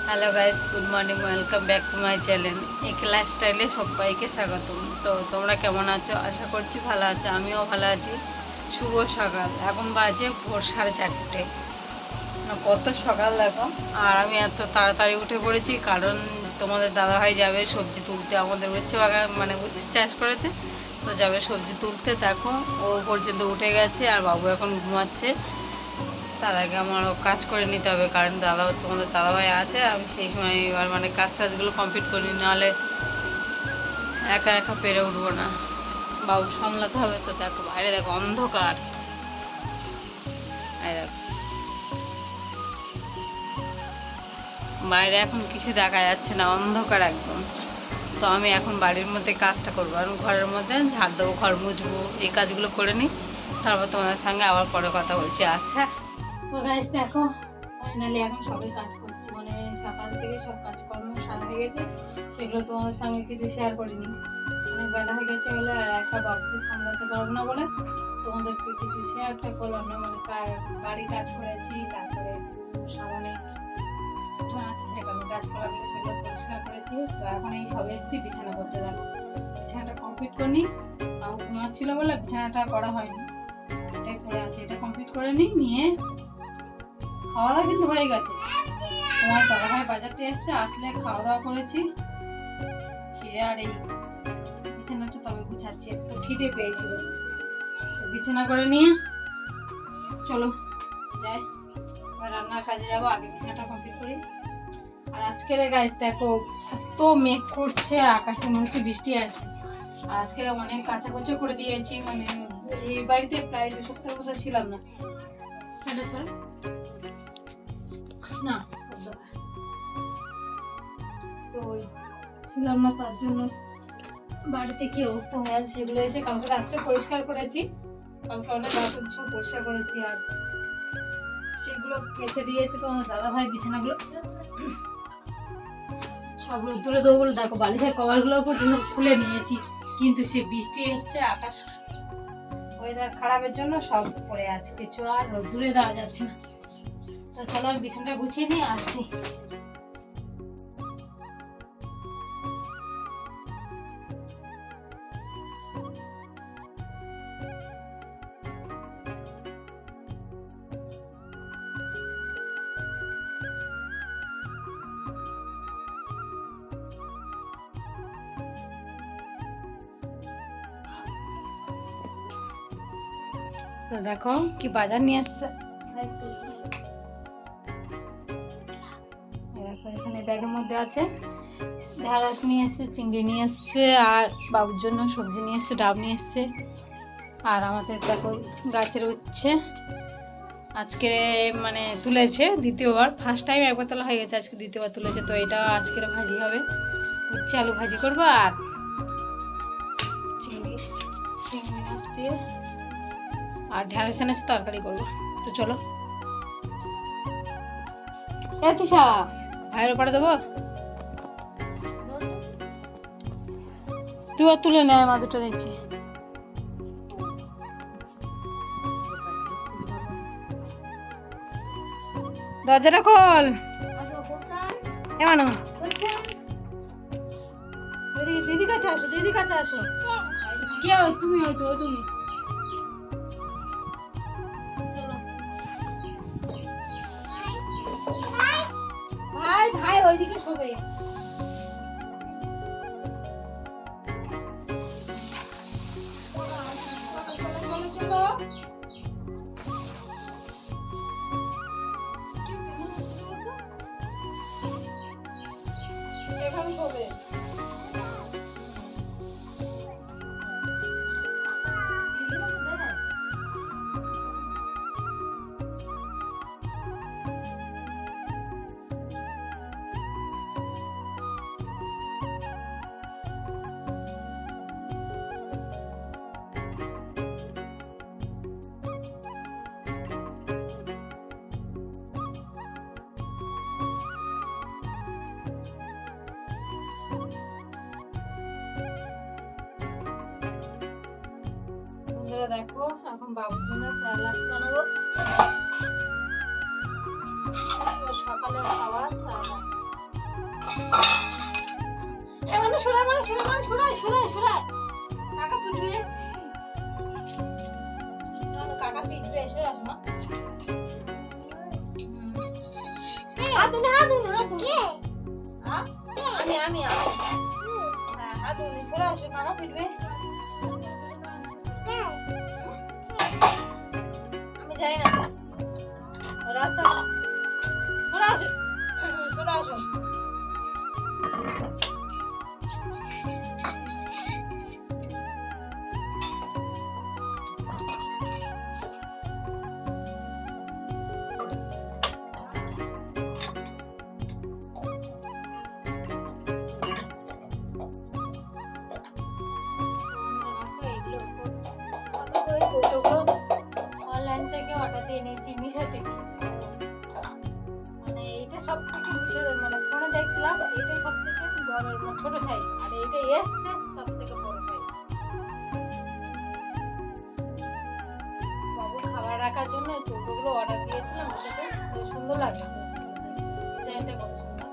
Hello guys, good morning, welcome back to my channel একে লাইফস্টাইলে সবাইকে স্বাগতম। তো তোমরা কেমন আছো? আশা করছি ভালো আছো, আমিও ভালো আছি। শুভ সকাল, এখন বাজে ভোর 4:30। কত সকাল দেখো। আর আমি এত তাড়াতাড়ি উঠে পড়েছি কারণ তোমাদের দাদাভাই যাবে সবজি তুলতে। আমাদের উচ্ছে বাগান মানে উচ্ছে চাষ করেছে, তো যাবে সবজি তুলতে। দেখো ও পর্যন্ত উঠে গেছে আর বাবু এখন ঘুমাচ্ছে। তার আগে আমারও কাজ করে নিতে হবে কারণ তোমাদের দাদাভাই আছে। আমি সেই সময় এবার মানে কাজগুলো কমপ্লিট করি, নাহলে একা একা পেরে উঠবো না, বাবু সামলাতে হবে। তো দেখো বাইরে দেখো অন্ধকার, দেখো বাইরে এখন কিছু দেখা যাচ্ছে না, অন্ধকার একদম। তো আমি এখন বাড়ির মধ্যে কাজটা করবো, আমি ঘরের মধ্যে ঝাড় দেবো, ঘর মুছবো, এই কাজগুলো করে নিই। তারপর তোমাদের সঙ্গে আবার পরে কথা বলছি। আচ্ছা, তো গাইস দেখো ফাইনালি এখন সবাই কাজ করছি, মানে সকাল থেকে সব কাজকর্ম সারা হয়ে গেছে। সেগুলো তোমাদের সঙ্গে কিছু শেয়ার করিনি, অনেক বেলা হয়ে গেছে বলে আর একটা বাবুকে সামলাতে পারবো না বলে তোমাদেরকে কিছু শেয়ারটা করলাম না। মানে বাড়ি কাজ করেছি, তারপরে সামনে আছে সেখানে গাছপালাগুলো সেগুলো পরিষ্কার করেছি। তো এখন এই সব এসছি বিছানা করতে। দেখো বিছানাটা কমপ্লিট করিনি, বাবু ঘুমাচ্ছিল বলে বিছানাটা করা হয়নি, এটাই পড়ে আছে। এটা কমপ্লিট করে নিয়ে খাওয়া দাওয়া কিন্তু হয়ে গেছে। তোমার দাদাভাই বাজারতে এসছে, আসলে খাওয়া দাওয়া করেছি, খেয়ে আর এই বিছানাটা তবে গুছাচ্ছি, একটু খিদে পেয়েছিল। তো বিছানা করে নিয়ে চলো যাই, এবার রান্নার কাজে যাবো, আগে বিছানাটা কমপ্লিট করি। আর আজকের গাইস দেখো এত মেঘ করছে, আকাশে মনে হচ্ছে বৃষ্টি আসবে। আর আজকে অনেক কাঁচাকুচো করে দিয়েছি, মানে এই বাড়িতে প্রায় 2 সপ্তাহের মতো ছিলাম না। না তো ছিলাম না, তার জন্য বাড়িতে কি অবস্থা হয়ে আছে সেগুলো এসে কালকে রাত্রে পরিষ্কার করেছি। কালকে অনেক রাত্রে সব পরিষ্কার করেছি আর সেগুলো কেচে দিয়েছে তো আমার দাদা ভাই। বিছানাগুলো সব তুলে দেবো বলে দেখো বালিশের কভারগুলো পর্যন্ত খুলে নিয়েছি, কিন্তু সে বৃষ্টি হচ্ছে, আকাশ ওয়েদার খারাপের জন্য সব পড়ে আছে, কিছু আর রোদ্দুরে দেওয়া যাচ্ছে না। তো চলো আমি বিছানাটা গুছিয়ে নিয়ে আসছি। তো দেখো কি বাজার নিয়ে আসছে, দেখো এখানে ব্যাগের মধ্যে আছে। ঢ্যাঁড়স নিয়ে এসছে, চিংড়ি নিয়ে এসছে, আর বাবুর জন্য সবজি নিয়ে এসছে, ডাব নিয়ে এসছে। আর আমাদের দেখো গাছের উচ্ছে আজকে মানে তুলেছে দ্বিতীয়বার, ফার্স্ট টাইম একবার তোলা হয়ে গেছে, আজকে দ্বিতীয়বার তুলেছে। তো এটা আজকের ভাজি হবে, উচ্ছে আলু ভাজি করবো আর চিংড়ি মাছ দিয়ে আর ঢ্যাঁড়স এনেছে তরকারি করবো। তো চলো তিশা ভাইয়ের ওপরে দেবো, তুইও তুলে নেয়, মা দুটো দিচ্ছি। দরজাটা খোল, এমন দিদি কাছে আসো, দিদি কাছে আসো। কে তুমি? হয়তো তুমি ভাই ভাই ওইদিকে শোবে। এখানে শোবে। দেখো এখন বাবুর জন্য স্যালাড বানাবো, সকালে খাওয়া স্যালাড। সরাই সরাই সরাই, কাকা পিটবে, কাকা পিটবে, সরাস মা। হাতুনি হাতুনি হাতুনি, আমি আমি আমি, হ্যাঁ হাতুনি সরাস, কাকা পিটবে। আমি যাই না রাস্তা, সরাস সরাস। অনলাইন থেকে অর্ডার দিয়ে নিয়েছি মিশো থেকে, মানে এইটা সব থেকে মিশো, মানে ফোনে দেখছিলাম এইটা সব থেকে বড়, মানে ছোট সাইজ, আর এইটা এসছে সব থেকে বড় সাইজ। বাবুর খাবার রাখার জন্য এই কৌটোগুলো অর্ডার দিয়েছিলাম মিশোতে, তো সুন্দর লাগছে ডিজাইনটা, কত সুন্দর।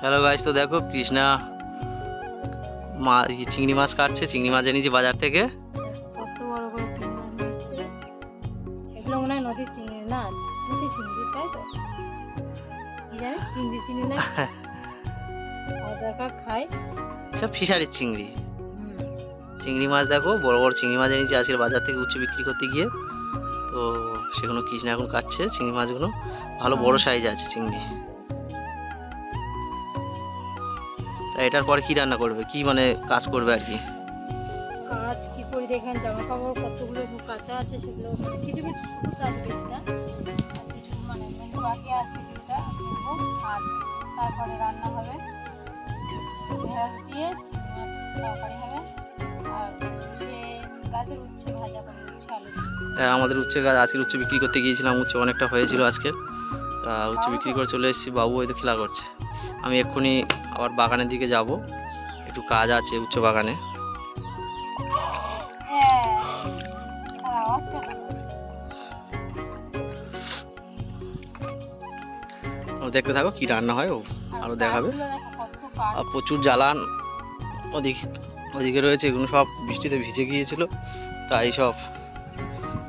হ্যালো গাইস, তো দেখো কৃষ্ণা চিংড়ি মাছ কাটছে, চিংড়ি মাছ এনেছি বাজার থেকে। কত বড় বড় চিংড়ি মাছ নিয়েছে, এগুলো মনে হয় নদীর চিংড়ি না, দেশি চিংড়ি, তাই তো? কি জানি চিংড়ি চিংড়ি না, দরকার খায় সব ফিশারির চিংড়ি। চিংড়ি মাছ দেখো, বড় বড় চিংড়ি মাছ এনেছি আজকে বাজার থেকে উচ্ছে বিক্রি করতে গিয়ে, তো সেগুলো কৃষ্ণা এখন কাটছে। চিংড়ি মাছগুলো ভালো বড় সাইজ আছে চিংড়ি। তা এটার পরে কি রান্না করবে, কি মানে কাজ করবে আর কি? কাজ কি করি দেখেন, জামা কাপড় কতগুলো কাঁচা আছে, সেগুলো মানে কিছু কিছু শুধু কাজ, বেশি না, আর কিছু মানে মেনু বাকি আছে, কিছুটা করবো। আর তারপরে রান্না হবে, পেঁয়াজ দিয়ে চিংড়ি মাছ তরকারি হবে, আর উচ্ছে গাছের উচ্ছে ভাজা করে, উচ্ছে আলু দিয়ে। আমাদের উচ্ছে গাছ, আজকের উচ্ছে বিক্রি করতে গিয়েছিলাম, উচ্ছে অনেকটা হয়েছিল আজকে, উচ্ছে বিক্রি করে চলে এসেছি। বাবু হয়তো খেলা করছে। আমি এক্ষুনি আবার বাগানের দিকে যাব, একটু কাজ আছে উচ্ছে বাগানে। দেখতে থাকো কি রান্না হয়, ও আরো দেখাবে। আর প্রচুর জ্বালান ওদিকে রয়েছে, এগুলো সব বৃষ্টিতে ভিজে গিয়েছিল, তাই সব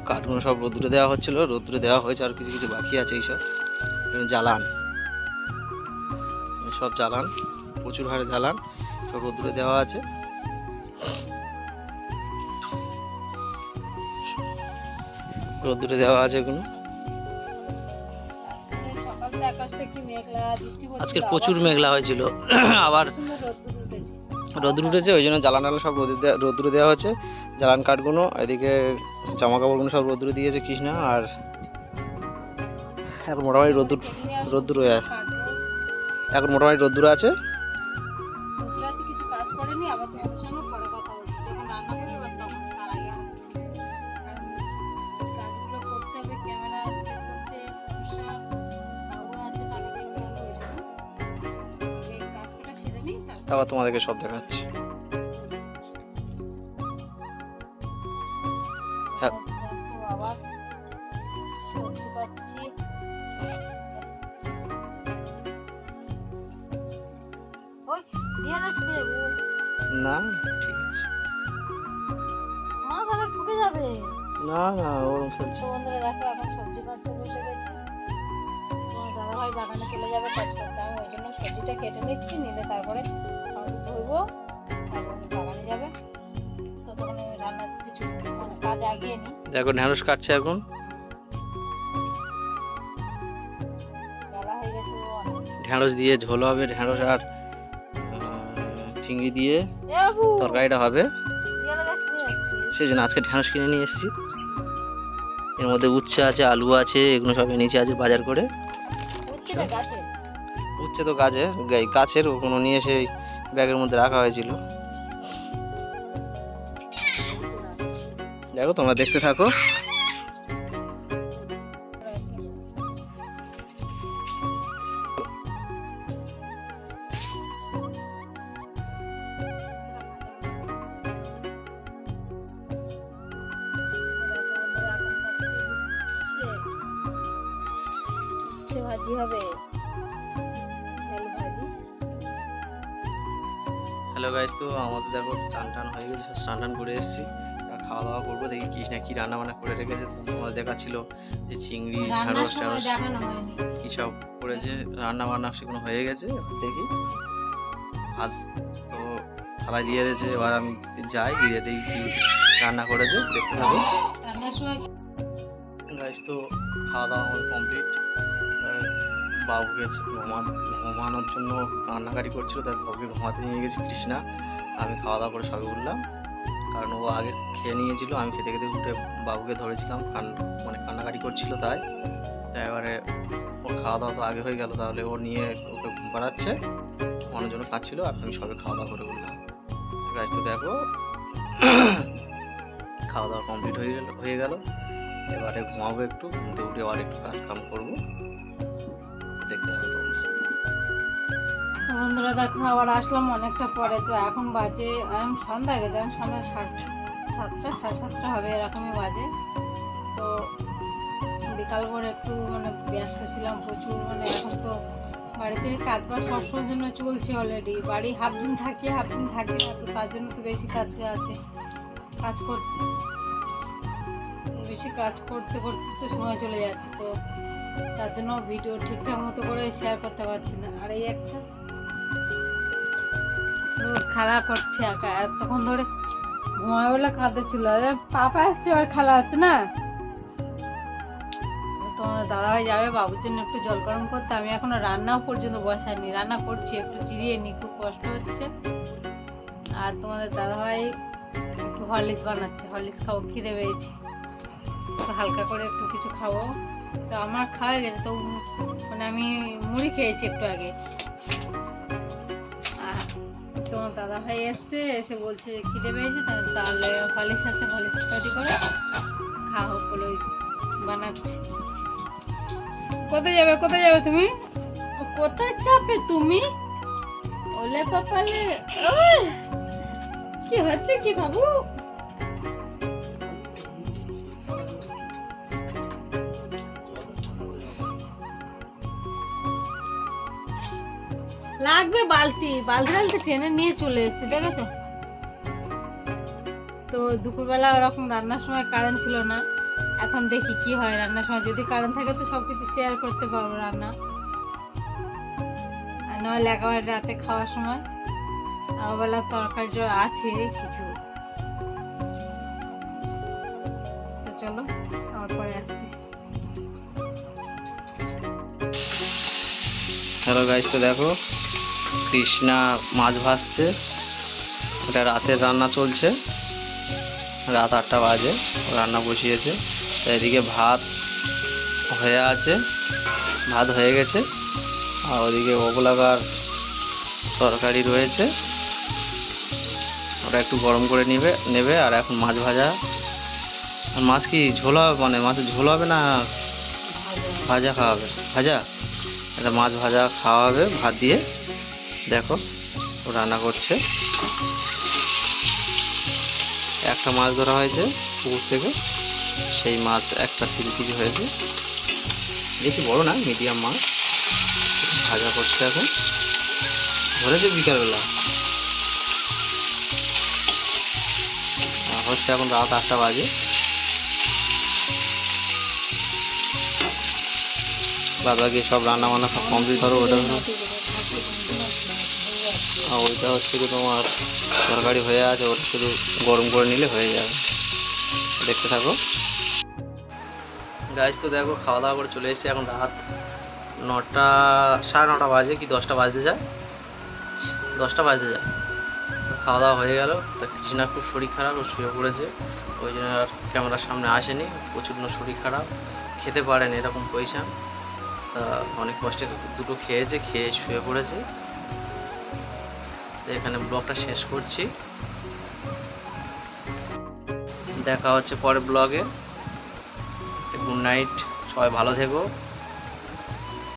কাঠগুলো সব রোদ্দুরে দেওয়া হচ্ছিল, রোদ্দুরে দেওয়া হয়েছে, আর কিছু কিছু বাকি আছে। এইসব জ্বালান, সব জ্বালান, প্রচুর হারে জ্বালান, সব রোদ্দুরে দেওয়া আছে। রোদ্দুরে দেওয়া আছে এগুলো। আজকে প্রচুর মেঘলা হয়েছিল, আবার রোদ্দুর উঠেছে, ওই জন্য জ্বালান টালান সব রোদ্দুরে দেওয়া হচ্ছে। জ্বালান কাঠগুলো, এদিকে জামা কাপড়গুলো সব রোদ্দুরে দিয়েছে কৃষ্ণা। আর এখন মোটামুটি রোদ্দুর হয়ে আছে, এখন মোটামুটি রোদ্দুরে আছে। আবার তোমাদেরকে সব দেখাচ্ছি। হ্যাঁ, না ঠিক আছে, ঠুকে যাবে না না ওরকম চলছে। বন্ধুরা দেখো, এখন সবজি কাটতে বসে গেছি, দাদা ভাই বাগানে চলে যাবে কাজ করতে, আমি ওই জন্য জন্য সবজিটা কেটে নিচ্ছি, নিলে তারপরে আমি ধরবো, তারপর বাগানে যাবে। তো তখন আমি রান্নার কিছু মানে কাজ আগিয়ে নিই। দেখো ঢ্যাঁড়স কাটছে এখন। বেলা হয়ে গেছে অনেক। ঢ্যাঁড়স দিয়ে ঝোল হবে, ঢ্যাঁড়স আর চিংড়ি দিয়ে এ বাবু, তরকারিটা হবে। ইয়ালা দেখতে যাচ্ছিস? সেই জন্য আজকে ঢ্যাঁড়স কিনে নিয়ে এসেছি। এর মধ্যে উচ্ছে আছে, আলু আছে, এগুলো সব এনেছি আজ বাজার করে। উচ্ছেটা গাছে। উচ্ছে তো গাছের ওগুলো নিয়ে এসে ব্যাগের মধ্যে রাখা হয়েছিল। দেখো তোমরা দেখতে থাকো। ভাজি হবে, ভাজি। হ্যালো গাইস, তো আমাদের দেখো চান টান হয়ে গেছে, স্নান টান করে এসেছি। এবার খাওয়া দাওয়া করবো। দেখি কি না কি রান্না বান্না করে রেখেছে। তোমাদের দেখাচ্ছিল যে চিংড়ি, ঢ্যাঁড়স ট্যাঁড়স কি সব করেছে রান্না বান্না, সেগুলো হয়ে গেছে। এবার দেখি হাত তো থালায় দিয়ে দিয়েছে। এবার আমি যাই, গিয়ে দেখি কি রান্না করেছে, দেখতে থাকো। গাইস তো খাওয়া দাওয়া আমার কমপ্লিট। বাবুকে ঘুমানোর জন্য কান্নাকাটি করছিল, তাই বাবুকে ঘুমাতে নিয়ে গেছি কৃষ্ণা। আমি খাওয়া দাওয়া করে সবে উঠলাম, কারণ ও আগে খেয়ে নিয়েছিল। আমি খেতে খেতে উঠে বাবুকে ধরেছিলাম, কান্নাকাটি করছিল, তাই এবারে ওর খাওয়া দাওয়া তো আগে হয়ে গেল, তাহলে ও নিয়ে ওকে ঘুম পাড়াচ্ছে, অনেক জন্য খাচ্ছিল। আর আমি সবে খাওয়া দাওয়া করে উঠলাম। গাইস তো দেখো খাওয়া দাওয়া কমপ্লিট হয়ে গেল। এবারে ঘুমাবো একটু, ঘুমতে উঠে আবার একটু কাজ কাম করবো, দেখতে হবে তোমরা। বন্ধুরা দেখো আবার আসলাম অনেকটা পরে। তো এখন বাজে সন্ধ্যা গেছে, এখন সন্ধ্যা 7টা 7:30 হবে এরকমই বাজে। তো বিকাল করে একটু মানে ব্যস্ত ছিলাম প্রচুর। মানে এখন তো বাড়িতে কাজ বাজ সবসময়ের জন্য চলছে অলরেডি। বাড়ি হাফ দিন থাকি হাফ দিন থাকি না, তো তার জন্য তো বেশি কাজ আছে। বেশি কাজ করতে করতে তো সময় চলে যাচ্ছে। তো তার জন্য ভিডিও ঠিকঠাক মতো করে শেয়ার করতে পারছি না। আর এই একটা খেলা করছে একা, এতক্ষণ ধরে ঘুমায় বলে কাঁদছিল। পাপা আসছে আর খেলা হচ্ছে না। তোমার দাদাভাই যাবে বাবুর জন্য একটু জল গরম করতে। আমি এখনো রান্নাও পর্যন্ত বসাইনি, রান্না করছি, একটু চিরিয়ে নি, খুব কষ্ট হচ্ছে। আর তোমাদের দাদাভাই একটু হরলিক্স বানাচ্ছে, হরলিক্স খাবো, খিদে পেয়েছে, হালকা করে একটু কিছু খাবো। তো আমার খাওয়া গেছে, তো মানে আমি মুড়ি খেয়েছি একটু আগে। আর তোমার দাদা ভাই এসে বলছে খিদে পেয়েছে, তাহলে হরলিক্স আছে, হরলিক্স তৈরি করে খাওয়া বলে বানাচ্ছি। কোথায় যাবে তুমি? কোথায় চাপে তুমি? ওলে পাপালে কি হচ্ছে কি বাবু? লাগবে বালতি ট্রেনে নিয়ে চলে এসেছি, দেখেছো তো। দুপুরবেলা ওরকম রান্নার সময় কারেন্ট ছিল না। এখন দেখি কি হয় রান্নার সময়। যদি কারেন্ট থাকে তো সবকিছু শেয়ার করতে পারবো রান্না, আর নইলে একেবারে রাতে খাওয়ার সময়। আমার বেলা তরকারি আছে কিছু। তো চলো আমার পরে আসছি। হ্যালো গাইস, তো দেখো কৃষ্ণা মাছ ভাজছে। এটা রাতের রান্না চলছে, রাত 8টা বাজে রান্না বসিয়েছে। এদিকে ভাত হয়ে গেছে। আর ওদিকে ওগুলাকার তরকারি রয়েছে, ওটা একটু গরম করে নেবে। আর এখন মাছ ভাজা। আর মাছ কি ঝোল হবে, মানে মাছের ঝোল হবে না ভাজা খাওয়া হবে? ভাজা, এটা মাছ ভাজা খাওয়া হবে ভাত দিয়ে। দেখো ও রান্না করছে। একটা মাছ ধরা হয়েছে পুকুর থেকে, সেই মাছ একটা 3 কেজি হয়েছে, বেশি বড় না, মিডিয়াম মাছ। ভাজা করছে, এখন ধরেছে বিকালবেলা, হচ্ছে এখন রাত 8টা বাজে। বাদ বাকি সব রান্না বান্না সব কমপ্লিট করো। ওটা আর ওইটা হচ্ছে কি তোমার তরকারি হয়ে আছে, ওটা শুধু গরম করে নিলে হয়ে যাবে। দেখতে থাকো গাইস। তো দেখো খাওয়া দাওয়া করে চলে এসেছি, এখন রাত 9টা 9:30 বাজে কি 10টা বাজতে যায়, 10টা বাজতে যায়। তো খাওয়া দাওয়া হয়ে গেল। তো কৃষ্ণা খুব শরীর খারাপ, ও শুয়ে পড়েছে, ওই জন্য আর ক্যামেরার সামনে আসেনি। প্রচণ্ড শরীর খারাপ, খেতে পারেন এরকম পয়সা। তা অনেক কষ্টে দুটো খেয়েছে, খেয়ে শুয়ে পড়েছে। তো এখানে ব্লগটা শেষ করছি, দেখা হচ্ছে পরের ব্লগে। গুড নাইট, সবাই ভালো থেকো।